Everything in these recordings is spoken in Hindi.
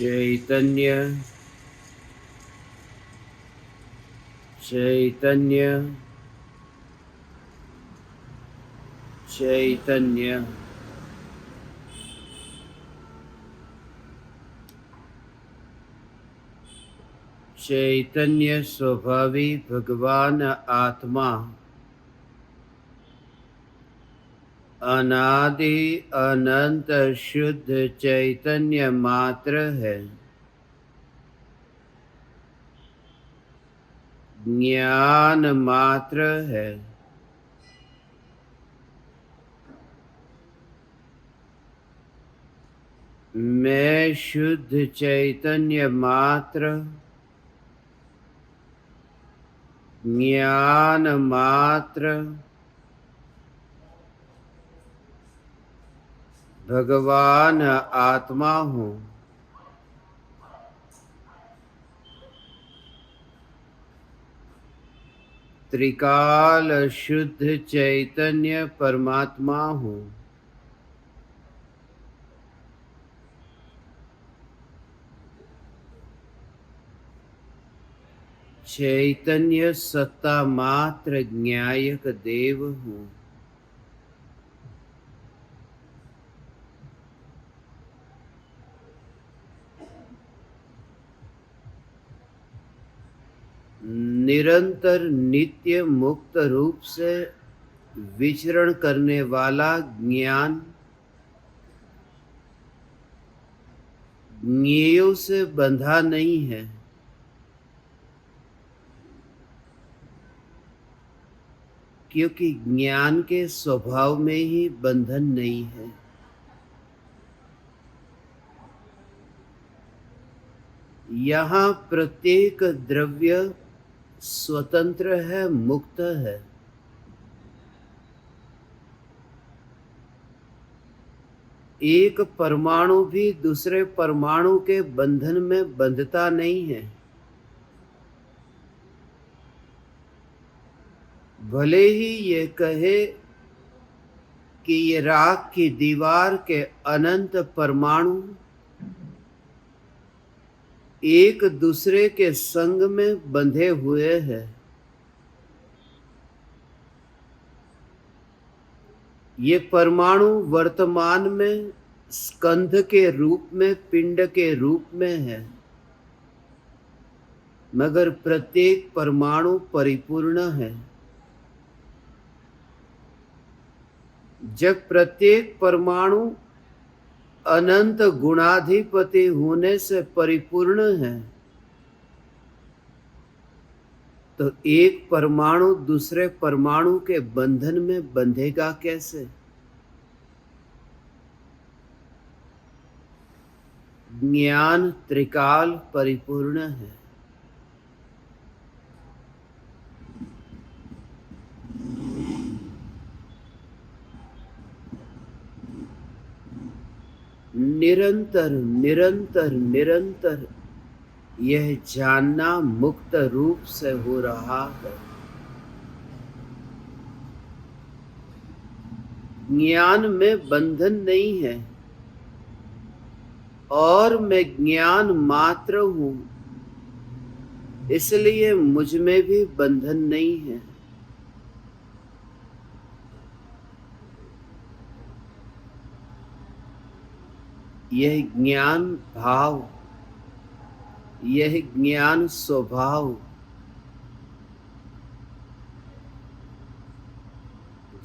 चैतन्य चैतन्य चैतन्य चैतन्य स्वभावी भगवान आत्मा अनादि अनंत शुद्ध चैतन्य मात्र है। ज्ञान मात्र है। मैं शुद्ध चैतन्य मात्र, ज्ञान मात्र, भगवान आत्मा हूँ। त्रिकाल शुद्ध चैतन्य परमात्मा हूँ। चैतन्य सत्ता मात्र ज्ञायक देव हूँ। निरंतर नित्य मुक्त रूप से विचरण करने वाला ज्ञान ज्ञेयों से बंधा नहीं है। क्योंकि ज्ञान के स्वभाव में ही बंधन नहीं है। यहाँ प्रत्येक द्रव्य स्वतंत्र है, मुक्त है। एक परमाणु भी दूसरे परमाणु के बंधन में बंधता नहीं है। भले ही ये कहे कि ये राख की दीवार के अनंत परमाणु एक दूसरे के संग में बंधे हुए हैं, ये परमाणु वर्तमान में स्कंध के रूप में, पिंड के रूप में है, मगर प्रत्येक परमाणु परिपूर्ण है। जब प्रत्येक परमाणु अनंत गुणाधिपति होने से परिपूर्ण है, तो एक परमाणु दूसरे परमाणु के बंधन में बंधेगा कैसे? ज्ञान त्रिकाल परिपूर्ण है। निरंतर निरंतर निरंतर यह जानना मुक्त रूप से हो रहा है। ज्ञान में बंधन नहीं है और मैं ज्ञान मात्र हूँ, इसलिए मुझ में भी बंधन नहीं है। यह ज्ञान भाव, यह ज्ञान स्वभाव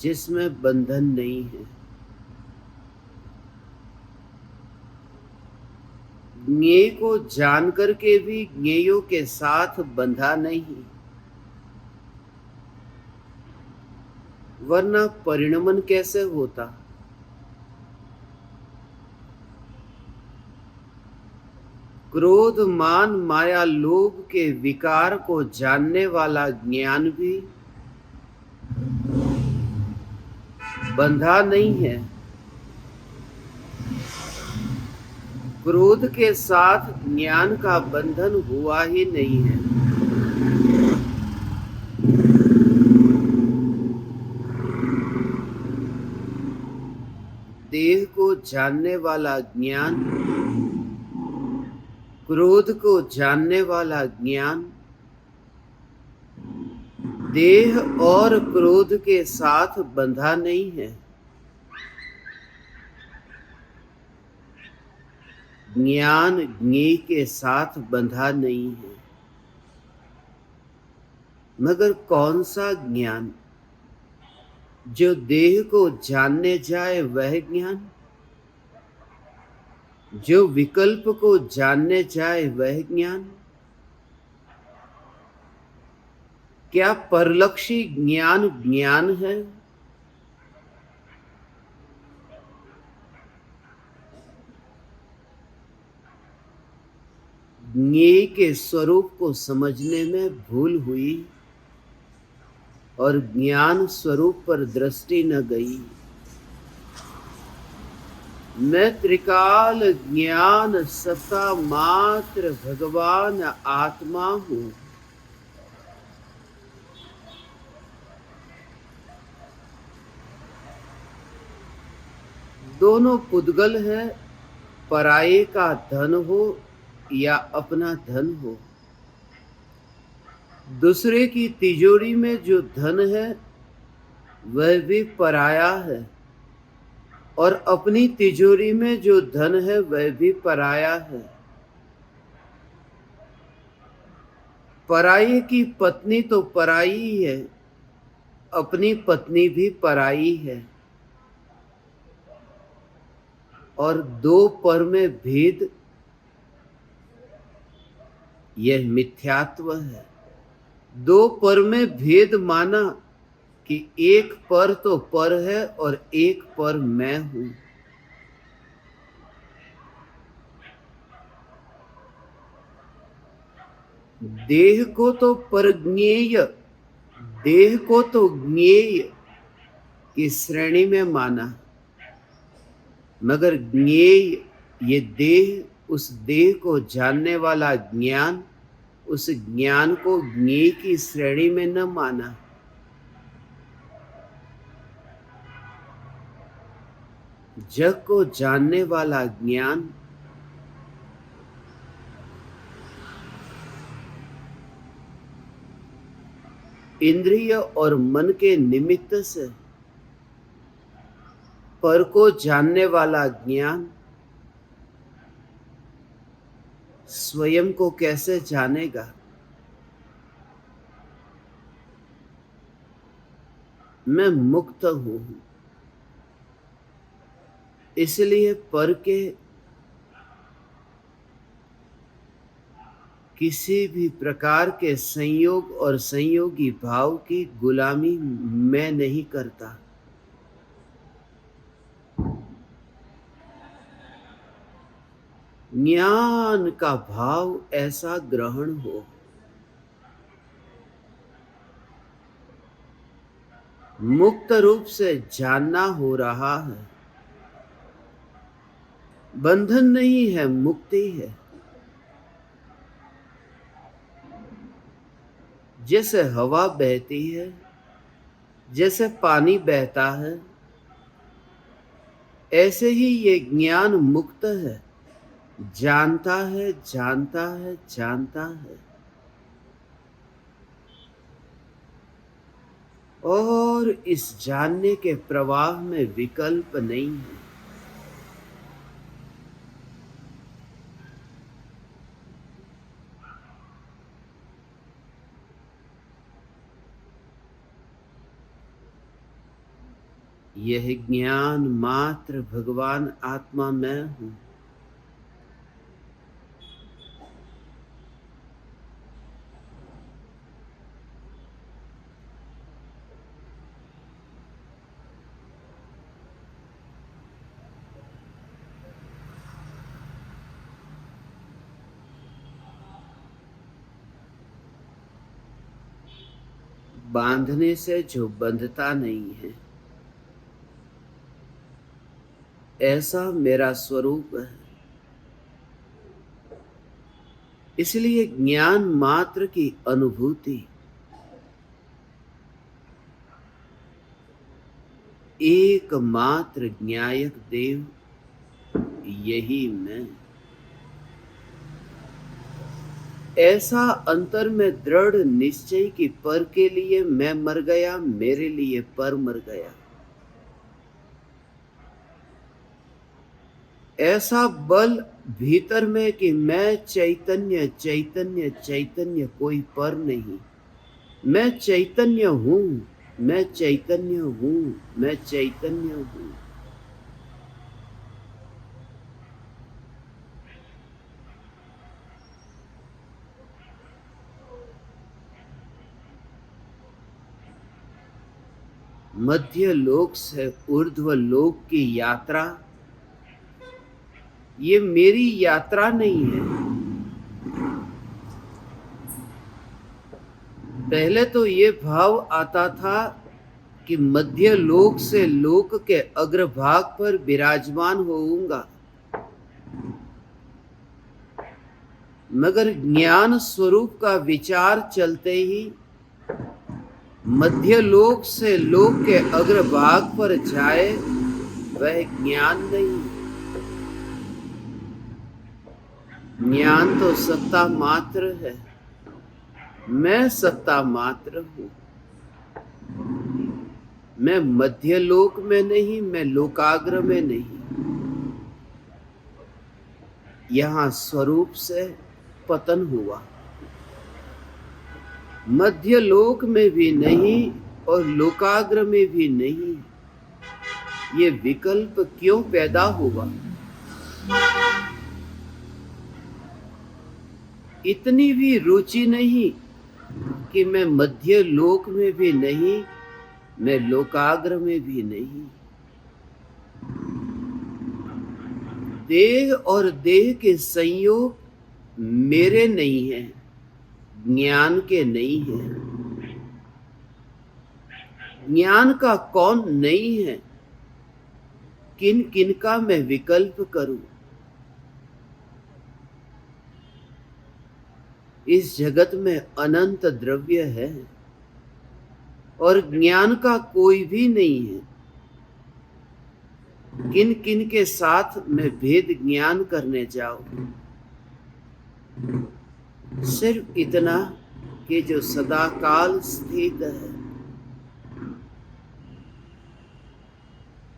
जिसमें बंधन नहीं है। ज्ञेय को जान करके भी ज्ञेयों के साथ बंधा नहीं, वरना परिणमन कैसे होता? क्रोध मान माया लोभ के विकार को जानने वाला ज्ञान भी बंधा नहीं है। क्रोध के साथ ज्ञान का बंधन हुआ ही नहीं है। देह को जानने वाला ज्ञान क्रोध को जानने वाला ज्ञान देह और क्रोध के साथ बंधा नहीं है। ज्ञान ज्ञेय के साथ बंधा नहीं है। मगर कौन सा ज्ञान? जो देह को जानने जाए वह ज्ञान, जो विकल्प को जानने जाए वह ज्ञान, क्या परलक्षी ज्ञान ज्ञान है? ज्ञेय के स्वरूप को समझने में भूल हुई और ज्ञान स्वरूप पर दृष्टि न गई। मैं त्रिकाल ज्ञान सत्ता मात्र भगवान आत्मा हूं। दोनों पुद्गल है, पराये का धन हो या अपना धन हो। दूसरे की तिजोरी में जो धन है वह भी पराया है, और अपनी तिजोरी में जो धन है वह भी पराया है। पराई की पत्नी तो पराई है, अपनी पत्नी भी पराई है, और दो पर में भेद यह मिथ्यात्व है। दो पर में भेद माना कि एक पर तो पर है और एक पर मैं हूं। देह को तो परज्ञेय, देह को तो ज्ञेय की श्रेणी में माना, मगर ज्ञेय ये देह, उस देह को जानने वाला ज्ञान, उस ज्ञान को ज्ञेय की श्रेणी में न माना। जग को जानने वाला ज्ञान इंद्रिय और मन के निमित्त से, पर को जानने वाला ज्ञान स्वयं को कैसे जानेगा? मैं मुक्त हूं, इसलिए पर के किसी भी प्रकार के संयोग और संयोगी भाव की गुलामी मैं नहीं करता। ज्ञान का भाव ऐसा ग्रहण हो, मुक्त रूप से जानना हो रहा है। बंधन नहीं है, मुक्ति है। जैसे हवा बहती है, जैसे पानी बहता है, ऐसे ही ये ज्ञान मुक्त है, जानता है, जानता है, जानता है, और इस जानने के प्रवाह में विकल्प नहीं है। यह ज्ञान मात्र भगवान आत्मा मैं हूं। बांधने से जो बंधता नहीं है, ऐसा मेरा स्वरूप है। इसलिए ज्ञान मात्र की अनुभूति, एकमात्र ज्ञायक देव यही मैं। ऐसा अंतर में दृढ़ निश्चय कि पर के लिए मैं मर गया, मेरे लिए पर मर गया। ऐसा बल भीतर में कि मैं चैतन्य चैतन्य चैतन्य, कोई पर नहीं। मैं चैतन्य हूं, मैं चैतन्य हूं, मैं चैतन्य हूं। मध्य लोक से ऊर्ध्व लोक की यात्रा, ये मेरी यात्रा नहीं है। पहले तो ये भाव आता था कि मध्य लोक से लोक के अग्रभाग पर विराजमान होऊंगा, मगर ज्ञान स्वरूप का विचार चलते ही मध्य लोक से लोक के अग्रभाग पर जाए, वह ज्ञान नहीं। ज्ञान तो सत्ता मात्र है। मैं सत्ता मात्र हूं। मैं मध्य लोक में नहीं, मैं लोकाग्र में नहीं। यहां स्वरूप से पतन हुआ। मध्य लोक में भी नहीं और लोकाग्र में भी नहीं। ये विकल्प क्यों पैदा हुआ? इतनी भी रुचि नहीं कि मैं मध्य लोक में भी नहीं, मैं लोकाग्र में भी नहीं। देह और देह के संयोग मेरे नहीं है, ज्ञान के नहीं है। ज्ञान का कौन नहीं है? किन किन का मैं विकल्प करूं? इस जगत में अनंत द्रव्य है और ज्ञान का कोई भी नहीं है। किन किन के साथ मैं भेद ज्ञान करने जाऊं? सिर्फ इतना कि जो सदा काल स्थित है,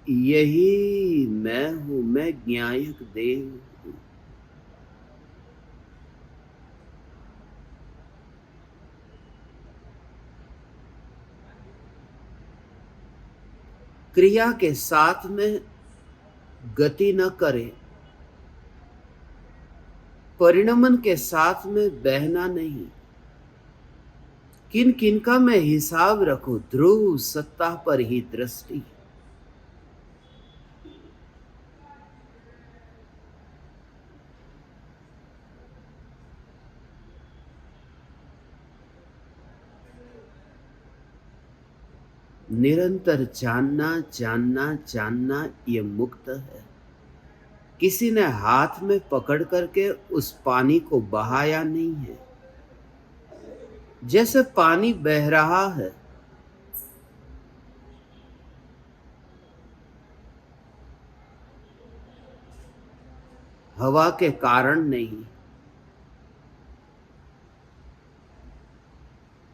यही मैं हूं। मैं ज्ञायक देव हूं। क्रिया के साथ में गति न करे, परिणमन के साथ में बहना नहीं। किन किन का मैं हिसाब रखूं? ध्रुव सत्ता पर ही दृष्टि। निरंतर जानना जानना जानना, ये मुक्त है। किसी ने हाथ में पकड़ करके उस पानी को बहाया नहीं है। जैसे पानी बह रहा है, हवा के कारण नहीं,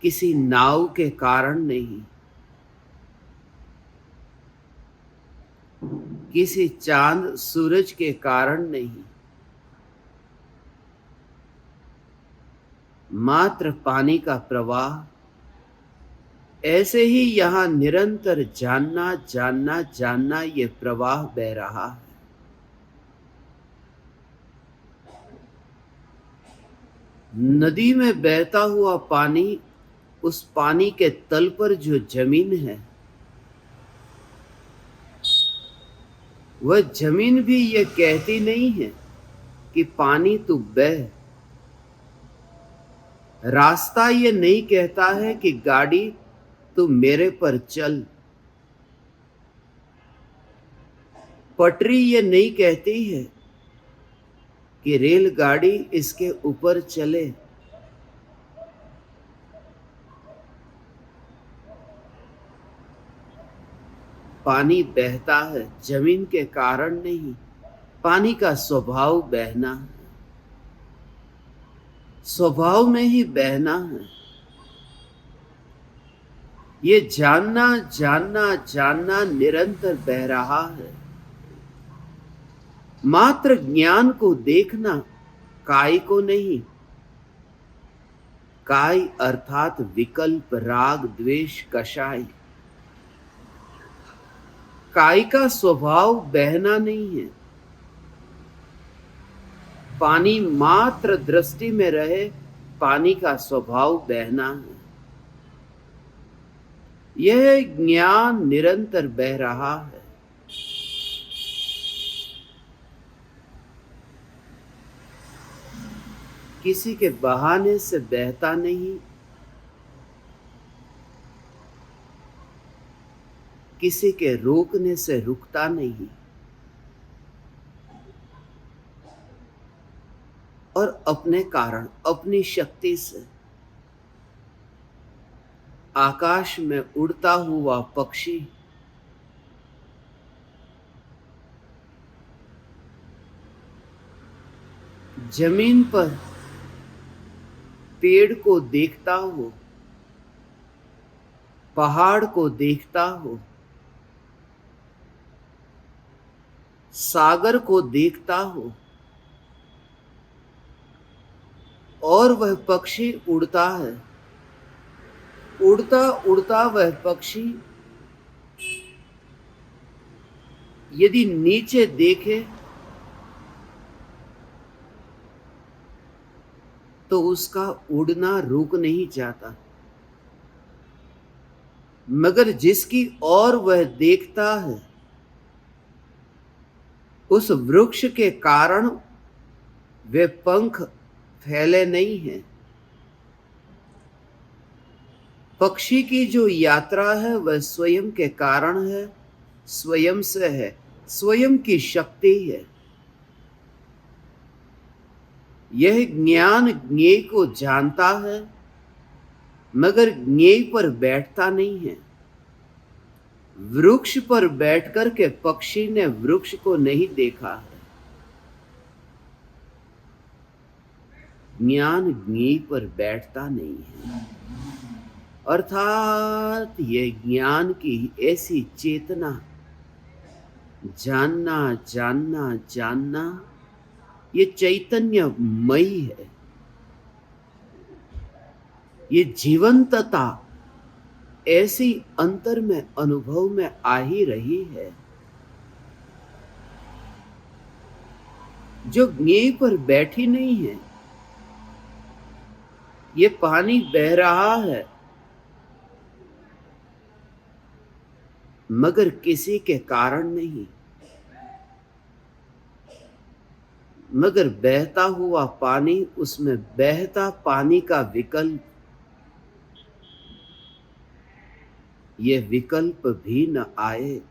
किसी नाव के कारण नहीं, किसी चांद सूरज के कारण नहीं, मात्र पानी का प्रवाह। ऐसे ही यहां निरंतर जानना जानना जानना, ये प्रवाह बह रहा है। नदी में बहता हुआ पानी, उस पानी के तल पर जो जमीन है, वह जमीन भी ये कहती नहीं है कि पानी तू बह। रास्ता ये नहीं कहता है कि गाड़ी तू मेरे पर चल। पटरी ये नहीं कहती है कि रेलगाड़ी इसके ऊपर चले। पानी बहता है जमीन के कारण नहीं, पानी का स्वभाव बहना है। स्वभाव में ही बहना है। ये जानना जानना जानना निरंतर बह रहा है। मात्र ज्ञान को देखना, काय को नहीं। काय अर्थात विकल्प, राग, द्वेष, कषाय। काय का स्वभाव बहना नहीं है। पानी मात्र दृष्टि में रहे, पानी का स्वभाव बहना है। यह ज्ञान निरंतर बह रहा है। किसी के बहाने से बहता नहीं, किसी के रोकने से रुकता नहीं, और अपने कारण, अपनी शक्ति से आकाश में उड़ता हुआ पक्षी जमीन पर पेड़ को देखता हो, पहाड़ को देखता हो, सागर को देखता हो, और वह पक्षी उड़ता है। उड़ता उड़ता वह पक्षी यदि नीचे देखे तो उसका उड़ना रुक नहीं जाता, मगर जिसकी ओर वह देखता है उस वृक्ष के कारण वे पंख फैले नहीं हैं। पक्षी की जो यात्रा है वह स्वयं के कारण है, स्वयं से है, स्वयं की शक्ति है। यह ज्ञान ज्ञेय को जानता है, मगर ज्ञेय पर बैठता नहीं है। वृक्ष पर बैठकर के पक्षी ने वृक्ष को नहीं देखा है। ज्ञान ज्ञेय पर बैठता नहीं है। अर्थात यह ज्ञान की ऐसी चेतना, जानना जानना जानना, ये चैतन्यमयी है। ये जीवंतता ऐसी अंतर में, अनुभव में आ ही रही है, जो ज्ञेय पर बैठी नहीं है। ये पानी बह रहा है, मगर किसी के कारण नहीं, मगर बहता हुआ पानी, उसमें बहता पानी का विकल्प, यह विकल्प भी न आए।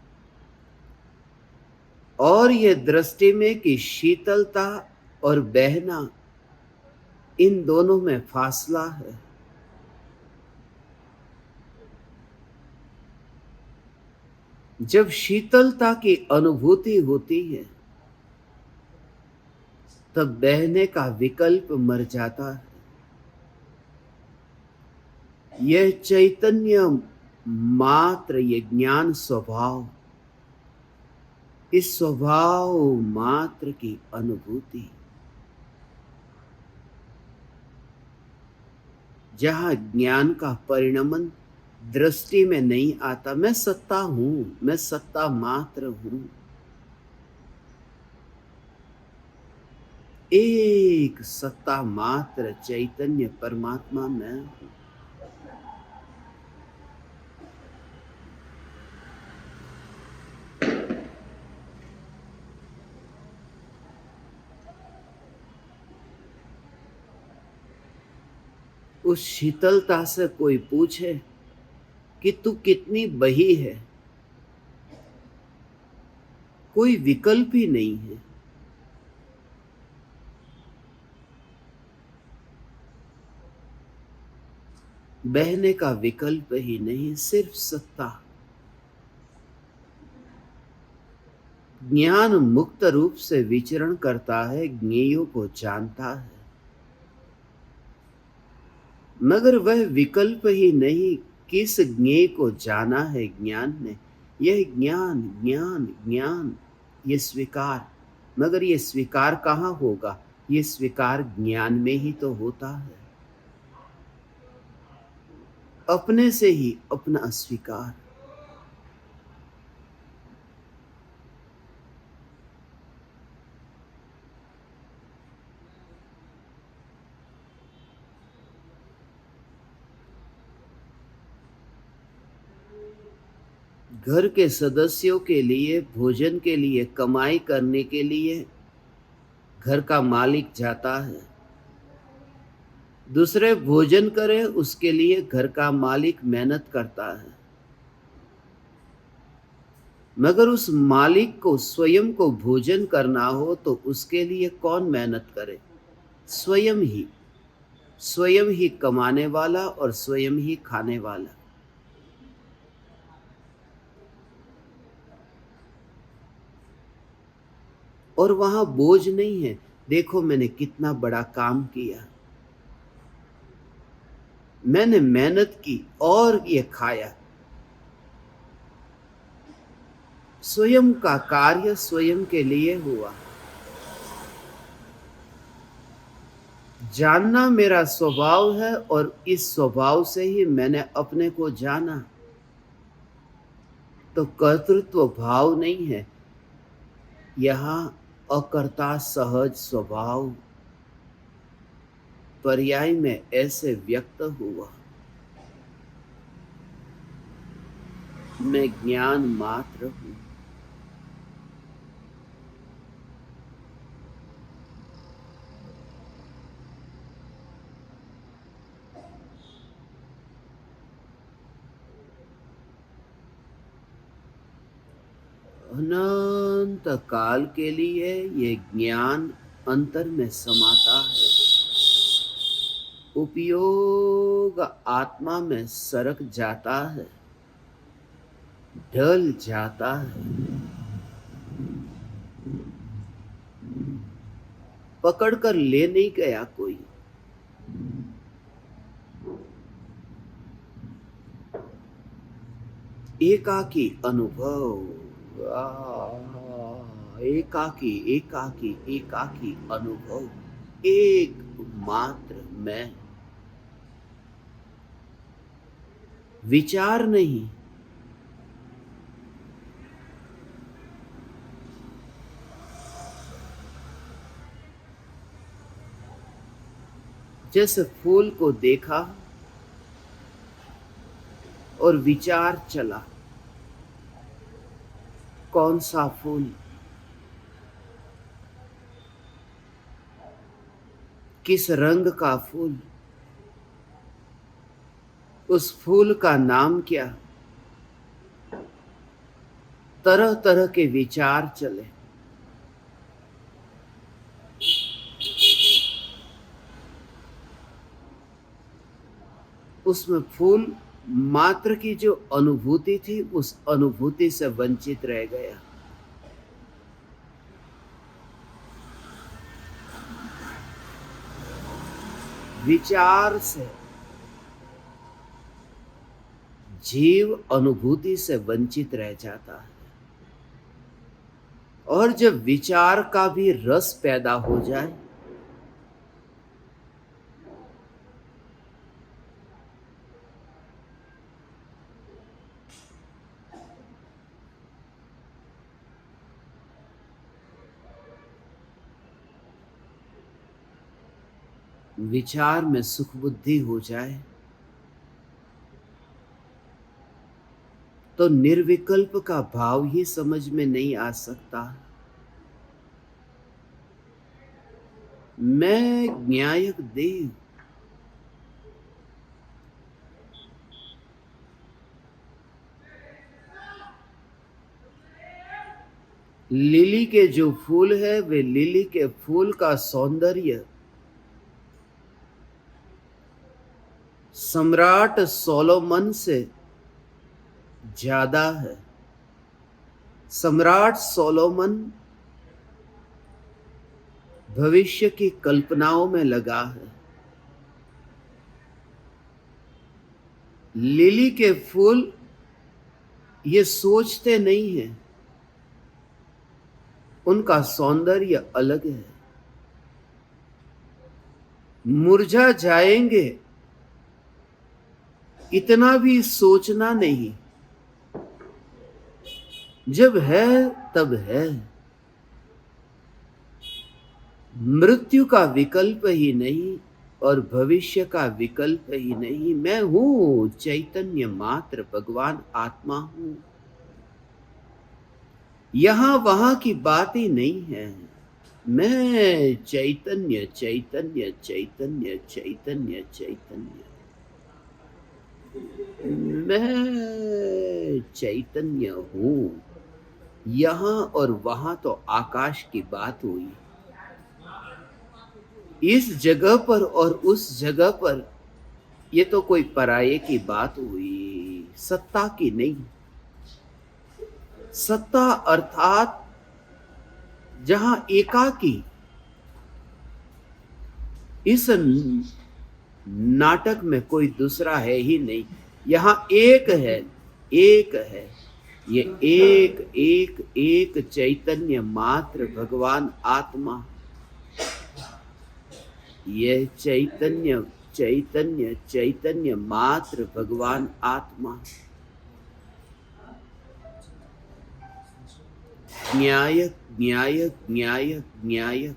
और ये दृष्टि में कि शीतलता और बहना, इन दोनों में फासला है। जब शीतलता की अनुभूति होती है तब बहने का विकल्प मर जाता है। यह चैतन्य मात्र, ये ज्ञान स्वभाव, इस स्वभाव मात्र की अनुभूति, जहां ज्ञान का परिणमन दृष्टि में नहीं आता। मैं सत्ता हूं, मैं सत्ता मात्र हूं। एक सत्ता मात्र चैतन्य परमात्मा मैं हूं। उस शीतलता से कोई पूछे कि तू कितनी बही है, कोई विकल्प ही नहीं है। बहने का विकल्प ही नहीं, सिर्फ सत्ता। ज्ञान मुक्त रूप से विचरण करता है, ज्ञेयों को जानता है। मगर वह विकल्प ही नहीं, किस ज्ञेय को जाना है ज्ञान ने। यह ज्ञान ज्ञान ज्ञान, ये स्वीकार। मगर ये स्वीकार कहाँ होगा? ये स्वीकार ज्ञान में ही तो होता है। अपने से ही अपना स्वीकार। घर के सदस्यों के लिए, भोजन के लिए, कमाई करने के लिए घर का मालिक जाता है। दूसरे भोजन करें उसके लिए घर का मालिक मेहनत करता है। मगर उस मालिक को स्वयं को भोजन करना हो तो उसके लिए कौन मेहनत करे? स्वयं ही। स्वयं ही कमाने वाला और स्वयं ही खाने वाला। और वहां बोझ नहीं है, देखो मैंने कितना बड़ा काम किया, मैंने मेहनत की और ये खाया। स्वयं का कार्य स्वयं के लिए हुआ। जानना मेरा स्वभाव है और इस स्वभाव से ही मैंने अपने को जाना। तो कर्तृत्व भाव नहीं है, यहां अकर्ता सहज स्वभाव पर्याय में ऐसे व्यक्त हुआ। मैं ज्ञान मात्र हूं। अनंत काल के लिए ये ज्ञान अंतर में समाता है। उपयोग आत्मा में सरक जाता है, ढल जाता है। पकड़ कर ले नहीं गया कोई। एकाकी अनुभव, एकाकी एकाकी एकाकी अनुभव, एक मात्र मैं। विचार नहीं, जैसे फूल को देखा और विचार चला, कौन सा फूल, किस रंग का फूल, उस फूल का नाम क्या। तरह तरह के विचार चले। उसमें फूल मात्र की जो अनुभूति थी, उस अनुभूति से वंचित रह गया। विचार से जीव अनुभूति से वंचित रह जाता है। और जब विचार का भी रस पैदा हो जाए, विचार में सुख बुद्धि हो जाए, तो निर्विकल्प का भाव ही समझ में नहीं आ सकता। मैं ज्ञायक देव, लिली के जो फूल है वे लिली के फूल का सौंदर्य सम्राट सोलोमन से ज्यादा है। सम्राट सोलोमन भविष्य की कल्पनाओं में लगा है। लिली के फूल ये सोचते नहीं हैं, उनका सौंदर्य अलग है। मुरझा जाएंगे इतना भी सोचना नहीं, जब है तब है। मृत्यु का विकल्प ही नहीं और भविष्य का विकल्प ही नहीं। मैं हूं चैतन्य मात्र, भगवान आत्मा हूं। यहां वहां की बात ही नहीं है। मैं चैतन्य चैतन्य चैतन्य चैतन्य चैतन्य, मैं चैतन्य हूं। यहां और वहां तो आकाश की बात हुई, इस जगह पर और उस जगह पर ये तो कोई पराये की बात हुई, सत्ता की नहीं। सत्ता अर्थात जहां एकाकी, इस नाटक में कोई दूसरा है ही नहीं। यहां एक है, एक है। ये एक एक एक चैतन्य मात्र भगवान आत्मा। ये चैतन्य चैतन्य चैतन्य मात्र भगवान आत्मा। न्यायक न्यायक न्यायक न्यायक।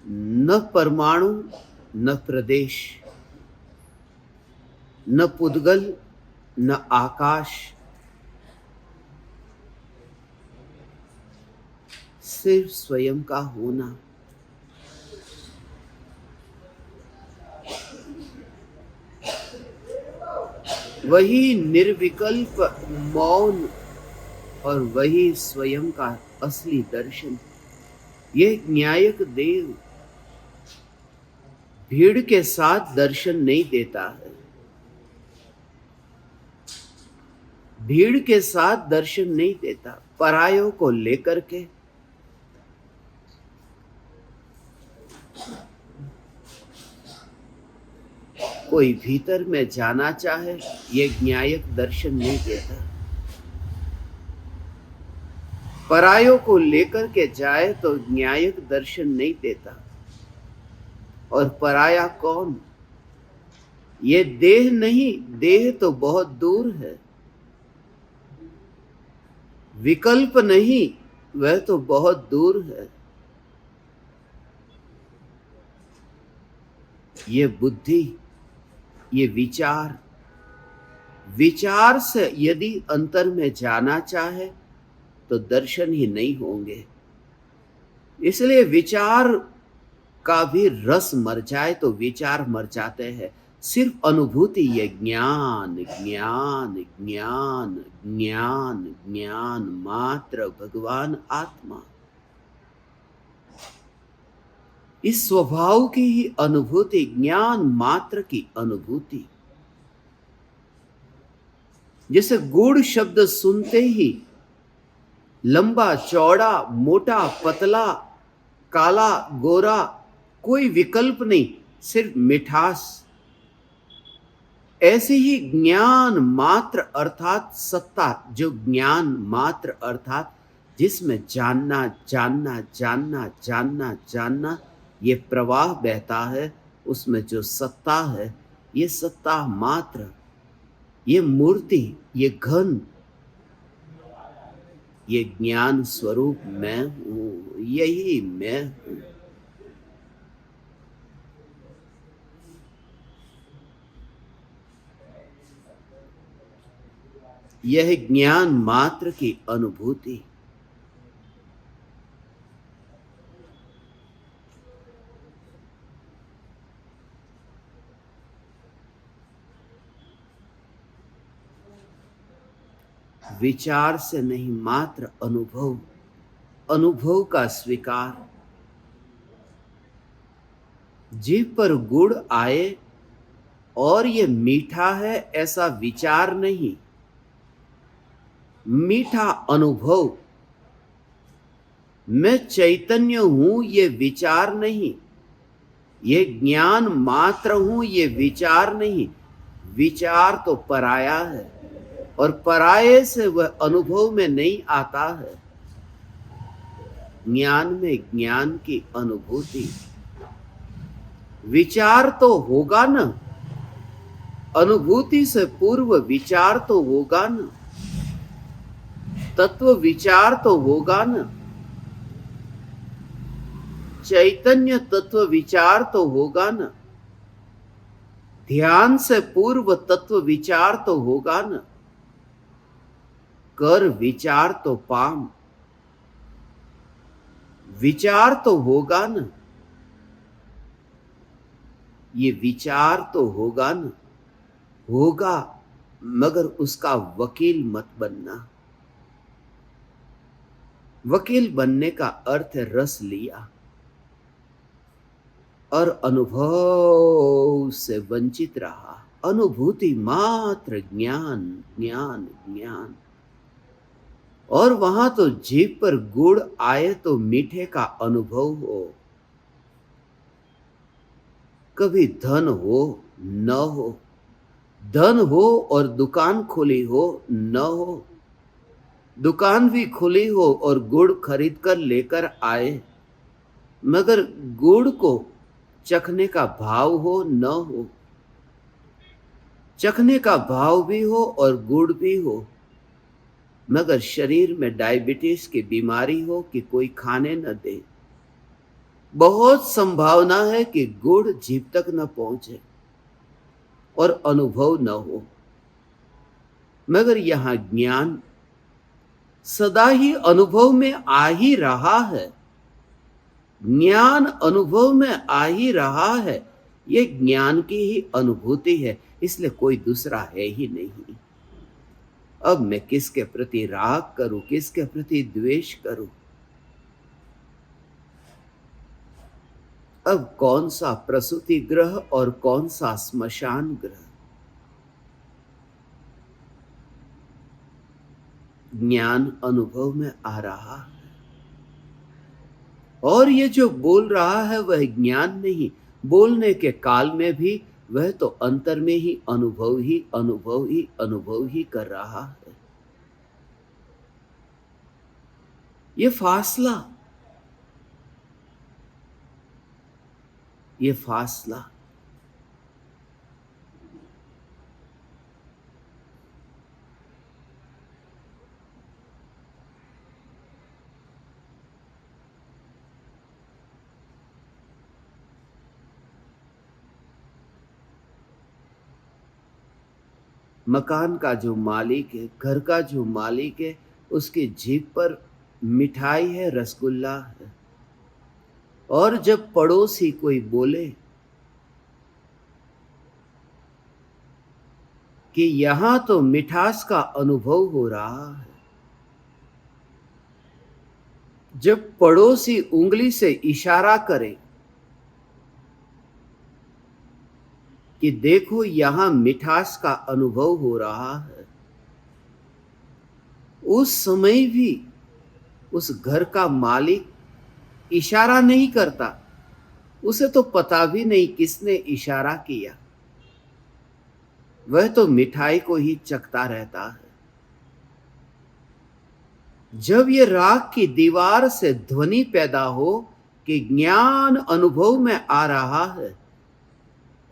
न परमाणु, न प्रदेश, न पुद्गल, न आकाश, सिर्फ स्वयं का होना। वही निर्विकल्प मौन और वही स्वयं का असली दर्शन। यह न्यायक देव भीड़ के साथ दर्शन नहीं देता है, भीड़ के साथ दर्शन नहीं देता, परायों को लेकर के। कोई भीतर में जाना चाहे, ये न्यायक दर्शन नहीं देता। परायों को लेकर के जाए तो न्यायक दर्शन नहीं देता। और पराया कौन? ये देह नहीं, देह तो बहुत दूर है। विकल्प नहीं, वह तो बहुत दूर है। ये बुद्धि, ये विचार, विचार से यदि अंतर में जाना चाहे तो दर्शन ही नहीं होंगे। इसलिए विचार का भी रस मर जाए तो विचार मर जाते हैं। सिर्फ अनुभूति, ये ज्ञान ज्ञान ज्ञान ज्ञान ज्ञान मात्र भगवान आत्मा। इस स्वभाव की ही अनुभूति, ज्ञान मात्र की अनुभूति। जैसे गुड़ शब्द सुनते ही लंबा चौड़ा मोटा पतला काला गोरा कोई विकल्प नहीं, सिर्फ मिठास। ऐसे ही ज्ञान मात्र अर्थात सत्ता, जो ज्ञान मात्र अर्थात जिसमें जानना जानना जानना जानना जानना ये प्रवाह बहता है, उसमें जो सत्ता है, ये सत्ता मात्र, ये मूर्ति, ये घन, ये ज्ञान स्वरूप मैं हूं, यही मैं हूं। यह ज्ञान मात्र की अनुभूति। विचार से नहीं, मात्र अनुभव, अनुभव का स्वीकार। जीभ पर गुड़ आए और ये मीठा है ऐसा विचार नहीं, मीठा अनुभव। मैं चैतन्य हूं ये विचार नहीं, ये ज्ञान मात्र हूं, ये विचार नहीं। विचार तो पराया है और पराये से वह अनुभव में नहीं आता है। ज्ञान में ज्ञान की अनुभूति। विचार तो होगा ना, अनुभूति से पूर्व विचार तो होगा ना, तत्व विचार तो होगा ना, चैतन्य तत्व विचार तो होगा ना, ध्यान से पूर्व तत्व विचार तो होगा ना, कर विचार तो पाम, विचार तो होगा ना, ये विचार तो होगा ना, होगा, मगर उसका वकील मत बनना। वकील बनने का अर्थ है रस लिया और अनुभव से वंचित रहा। अनुभूति मात्र, ज्ञान ज्ञान ज्ञान। और वहां तो जीभ पर गुड़ आए तो मीठे का अनुभव हो। कभी धन हो न हो, धन हो और दुकान खुली हो न हो, दुकान भी खुली हो और गुड़ खरीद कर लेकर आए, मगर गुड़ को चखने का भाव हो न हो, चखने का भाव भी हो और गुड़ भी हो, मगर शरीर में डायबिटीज की बीमारी हो कि कोई खाने न दे, बहुत संभावना है कि गुड़ जीभ तक न पहुंचे और अनुभव न हो। मगर यहां ज्ञान सदा ही अनुभव में आ ही रहा है। ज्ञान अनुभव में आ ही रहा है। ये ज्ञान की ही अनुभूति है, इसलिए कोई दूसरा है ही नहीं। अब मैं किसके प्रति राग करूं, किसके प्रति द्वेष करूं? अब कौन सा प्रसूति ग्रह और कौन सा स्मशान ग्रह? ज्ञान अनुभव में आ रहा है और ये जो बोल रहा है वह ज्ञान नहीं, बोलने के काल में भी वह तो अंतर में ही अनुभव ही अनुभव ही अनुभव ही कर रहा है। ये फासला, ये फासला मकान का जो मालिक है, घर का जो मालिक है, उसकी जीभ पर मिठाई है, रसगुल्ला है। और जब पड़ोसी कोई बोले कि यहां तो मिठास का अनुभव हो रहा है, जब पड़ोसी उंगली से इशारा करे कि देखो यहां मिठास का अनुभव हो रहा है, उस समय भी उस घर का मालिक इशारा नहीं करता। उसे तो पता भी नहीं किसने इशारा किया, वह तो मिठाई को ही चखता रहता है। जब ये राग की दीवार से ध्वनि पैदा हो कि ज्ञान अनुभव में आ रहा है,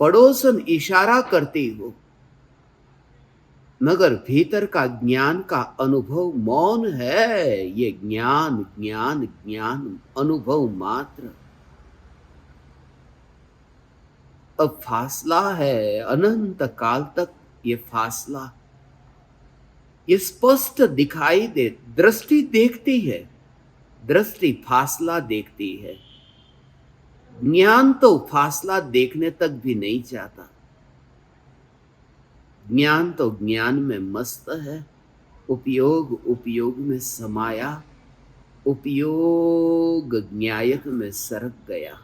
पड़ोसन इशारा करती हो, मगर भीतर का ज्ञान का अनुभव मौन है। ये ज्ञान ज्ञान ज्ञान अनुभव मात्र। अब फासला है, अनंत काल तक ये फासला ये स्पष्ट दिखाई दे। दृष्टि देखती है, दृष्टि फासला देखती है। ज्ञान तो फासला देखने तक भी नहीं चाहता। ज्ञान तो ज्ञान में मस्त है, उपयोग उपयोग में समाया, उपयोग न्यायक में सरक गया।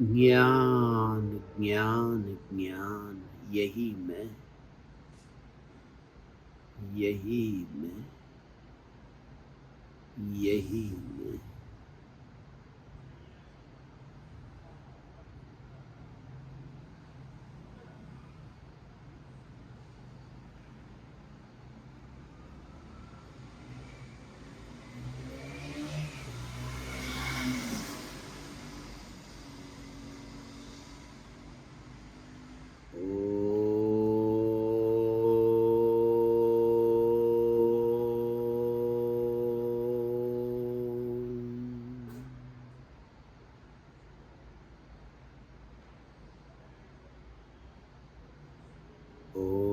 ज्ञान ज्ञान ज्ञान, यही मैं, यही मैं, यही मैं। ओम।